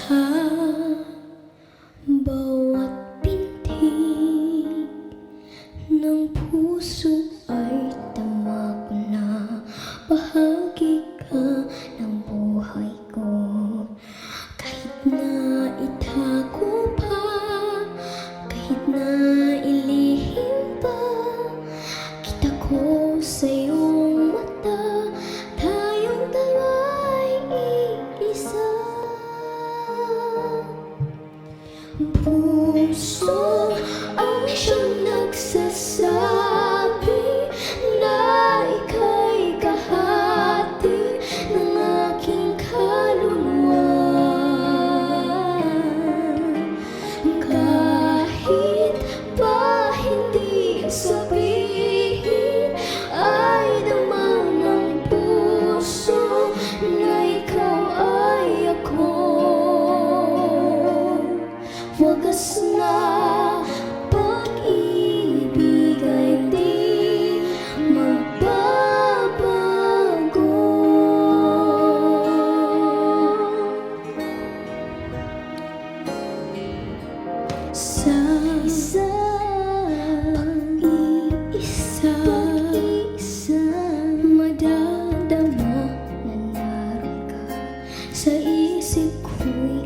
Sa bawat pintig ng puso ay tama ko na bahagi ka ng buhay ko. Kahit na itago pa, kahit na ilihim pa, kita ko sa iyong mata, tayong dalawa'y iisa. Puso ang siyang nagsasabi na ika'y kahati ng aking kaluluwa. Kahit pa hindi sabihin, ay damang ng puso na ikaw ay ako. Wagas na pag-ibig ay di magbabago. Sa pag-iisa, madadama na naroon ka sa isip ko'y